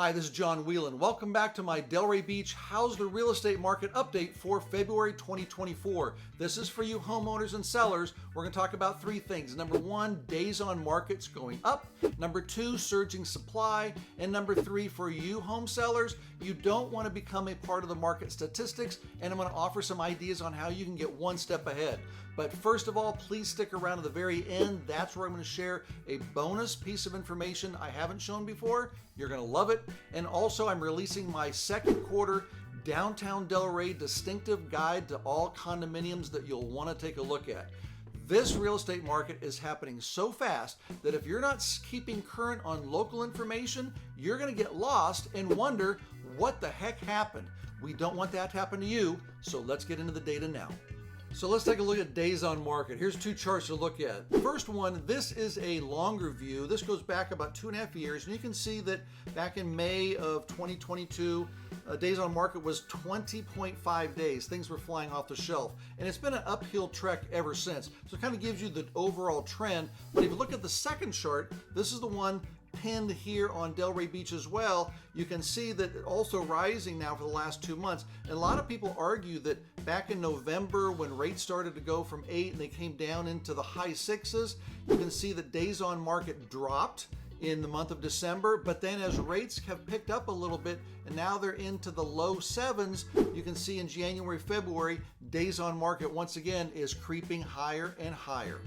Hi, this is John Whelan. Welcome back to my Delray Beach How's the Real Estate Market update for February 2024. This is for you homeowners and sellers. We're going to talk about three things. Number one, days on markets going up. Number two, surging supply. And number three, for you home sellers, you don't want to become a part of the market statistics, and I'm going to offer some ideas on how you can get one step ahead. But first of all, please stick around to the very end. That's where I'm going to share a bonus piece of information I haven't shown before. You're going to love it. And also, I'm releasing my second quarter Downtown Delray distinctive guide to all condominiums that you'll want to take a look at. This real estate market is happening so fast that if you're not keeping current on local information, you're going to get lost and wonder what the heck happened. We don't want that to happen to you, so let's get into the data now. So let's take a look at days on market. Here's two charts to look at. The first one, this is a longer view. This goes back about 2.5 years, and you can see that back in May of 2022, days on market was 20.5 days. Things were flying off the shelf, and it's been an uphill trek ever since. So it kind of gives you the overall trend. But if you look at the second chart, this is the one pinned here on Delray Beach as well. You can see that it's also rising now for the last 2 months. And a lot of people argue that back in November, when rates started to go from 8 and they came down into the high 6s, you can see that days on market dropped in the month of December, but then as rates have picked up a little bit and now they're into the low 7s, you can see in January, February, days on market once again is creeping higher and higher.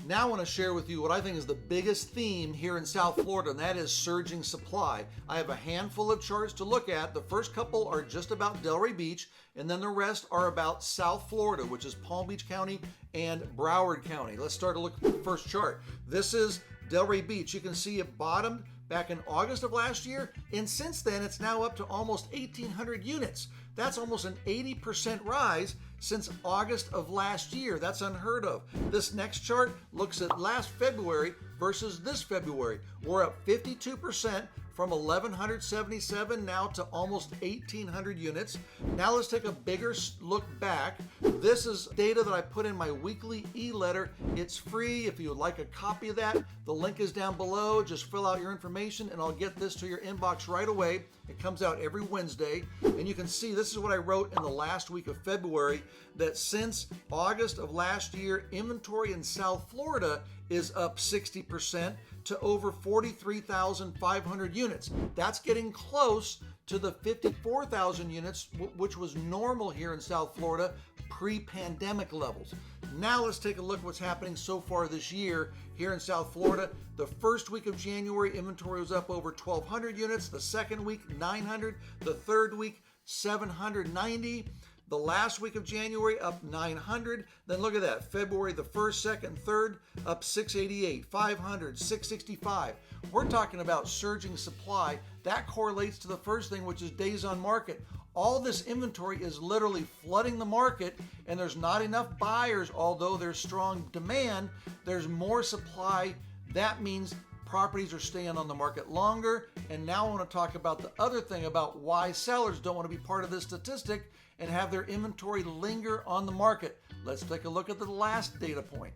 Now I want to share with you what I think is the biggest theme here in South Florida, and that is surging supply. I have a handful of charts to look at. The first couple are just about Delray Beach, and then the rest are about South Florida, which is Palm Beach County and Broward County. Let's start to look at the first chart. This is Delray Beach. You can see it bottomed back in August of last year, and since then it's now up to almost 1,800 units. That's almost an 80% rise since August of last year. That's unheard of. This next chart looks at last February versus this February. We're up 52% from 1,177 now to almost 1,800 units. Now let's take a bigger look back. This is data that I put in my weekly e-letter. It's free if you would like a copy of that. The link is down below. Just fill out your information and I'll get this to your inbox right away. It comes out every Wednesday. And you can see this is what I wrote in the last week of February, that since August of last year, inventory in South Florida is up 60% to over 43,500 units. That's getting close to the 54,000 units, which was normal here in South Florida pre-pandemic levels. Now let's take a look at what's happening so far this year here in South Florida. The first week of January, inventory was up over 1,200 units. The second week, 900. The third week, 790. The last week of January, up 900. Then look at that. February, the 1st, 2nd, 3rd, up 688, 500, 665. We're talking about surging supply. That correlates to the first thing, which is days on market. All this inventory is literally flooding the market, and there's not enough buyers. Although there's strong demand, there's more supply. That means properties are staying on the market longer. And now I want to talk about the other thing about why sellers don't want to be part of this statistic and have their inventory linger on the market. Let's take a look at the last data point.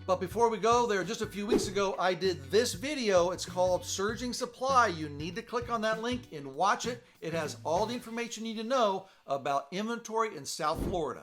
But before we go there, just a few weeks ago, I did this video. It's called Surging Supply. You need to click on that link and watch it. It has all the information you need to know about inventory in South Florida.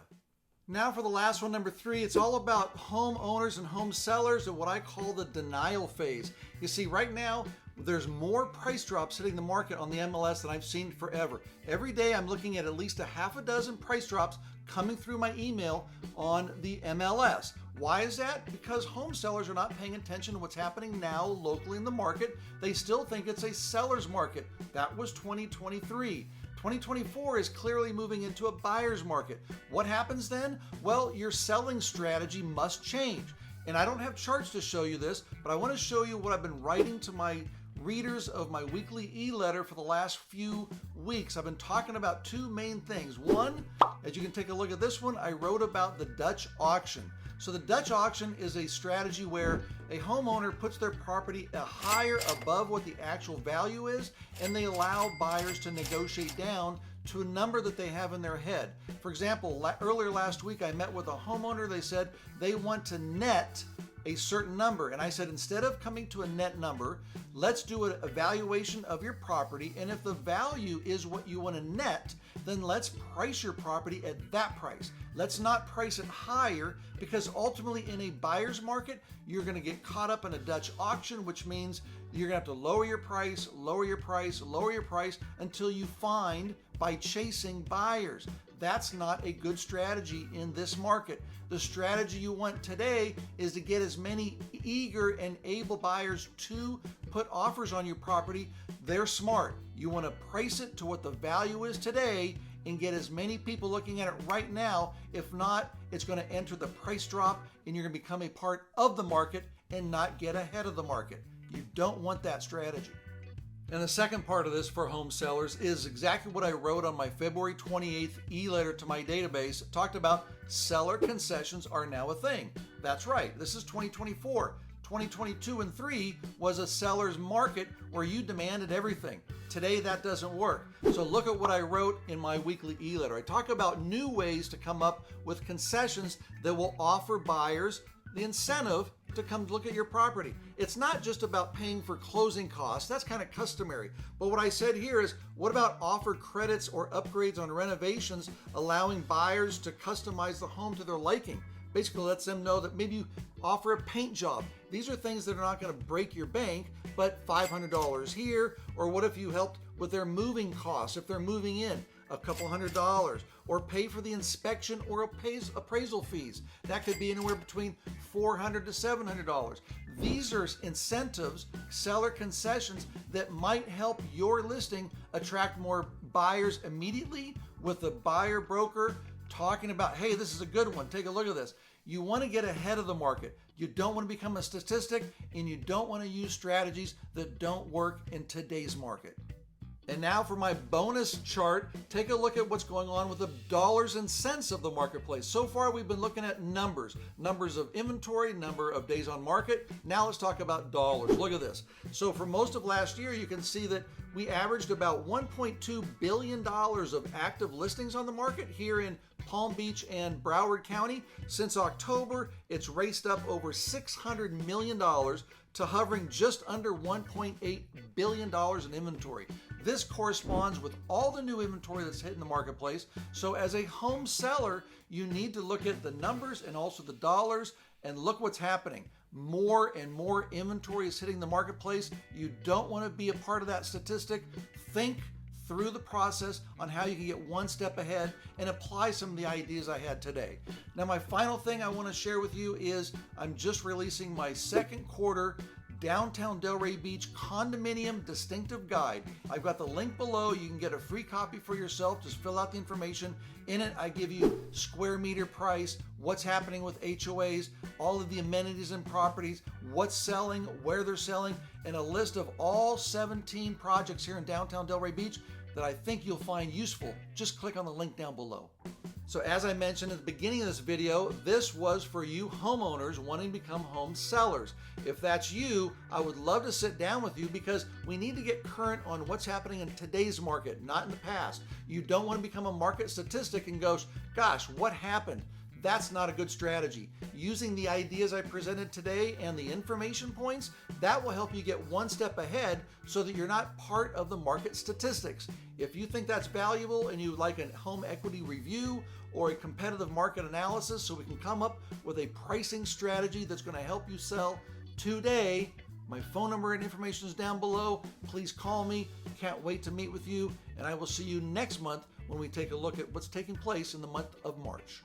Now for the last one, number 3, it's all about homeowners and home sellers and what I call the denial phase. You see, right now, there's more price drops hitting the market on the MLS than I've seen forever. Every day I'm looking at least a half a dozen price drops coming through my email on the MLS. Why is that? Because home sellers are not paying attention to what's happening now locally in the market. They still think it's a seller's market. That was 2023. 2024 is clearly moving into a buyer's market. What happens then? Well, your selling strategy must change. And I don't have charts to show you this, but I want to show you what I've been writing to my readers of my weekly e-letter for the last few weeks. I've been talking about two main things. One, as you can take a look at this one, I wrote about the Dutch auction. So the Dutch auction is a strategy where a homeowner puts their property higher above what the actual value is, and they allow buyers to negotiate down to a number that they have in their head. For example, earlier last week I met with a homeowner. They said they want to net a certain number. And I said, instead of coming to a net number, let's do an evaluation of your property. And if the value is what you want to net, then let's price your property at that price. Let's not price it higher, because ultimately in a buyer's market, you're going to get caught up in a Dutch auction, which means you're going to have to lower your price, lower your price, lower your price until you find by chasing buyers. That's not a good strategy in this market. The strategy you want today is to get as many eager and able buyers to put offers on your property. They're smart. You want to price it to what the value is today and get as many people looking at it right now. If not, it's going to enter the price drop and you're going to become a part of the market and not get ahead of the market. You don't want that strategy. And the second part of this for home sellers is exactly what I wrote on my February 28th e-letter to my database. It talked about seller concessions are now a thing. That's right. This is 2024. 2022 and 3 was a seller's market where you demanded everything. Today, that doesn't work. So look at what I wrote in my weekly e-letter. I talk about new ways to come up with concessions that will offer buyers the incentive to come look at your property. It's not just about paying for closing costs. That's kind of customary. But what I said here is, what about offer credits or upgrades on renovations, allowing buyers to customize the home to their liking? Basically lets them know that maybe you offer a paint job. These are things that are not going to break your bank, but $500 here. Or what if you helped with their moving costs if they're moving in? A couple $100, or pay for the inspection or appraisal fees. That could be anywhere between $400 to $700. These are incentives, seller concessions that might help your listing attract more buyers immediately, with the buyer broker talking about, hey, this is a good one, take a look at this. You want to get ahead of the market. You don't want to become a statistic, and you don't want to use strategies that don't work in today's market. And now for my bonus chart, take a look at what's going on with the dollars and cents of the marketplace. So far, we've been looking at numbers of inventory, number of days on market. Now let's talk about dollars. Look at this. So for most of last year, you can see that we averaged about $1.2 billion of active listings on the market here in Palm Beach and Broward County. Since October, it's raced up over $600 million to hovering just under $1.8 billion in inventory. This corresponds with all the new inventory that's hitting the marketplace. So as a home seller, you need to look at the numbers and also the dollars, and look what's happening. More and more inventory is hitting the marketplace. You don't want to be a part of that statistic. Think through the process on how you can get one step ahead and apply some of the ideas I had today. Now, my final thing I want to share with you is I'm just releasing my second quarter Downtown Delray Beach Condominium Distinctive Guide. I've got the link below. You can get a free copy for yourself. Just fill out the information. In it, I give you square meter price, what's happening with HOAs, all of the amenities and properties, what's selling, where they're selling, and a list of all 17 projects here in Downtown Delray Beach that I think you'll find useful. Just click on the link down below. So as I mentioned at the beginning of this video, this was for you homeowners wanting to become home sellers. If that's you, I would love to sit down with you, because we need to get current on what's happening in today's market, not in the past. You don't want to become a market statistic and go, gosh, what happened? That's not a good strategy. Using the ideas I presented today and the information points, that will help you get one step ahead so that you're not part of the market statistics. If you think that's valuable and you would like a home equity review or a competitive market analysis so we can come up with a pricing strategy that's going to help you sell today, my phone number and information is down below. Please call me. Can't wait to meet with you, and I will see you next month when we take a look at what's taking place in the month of March.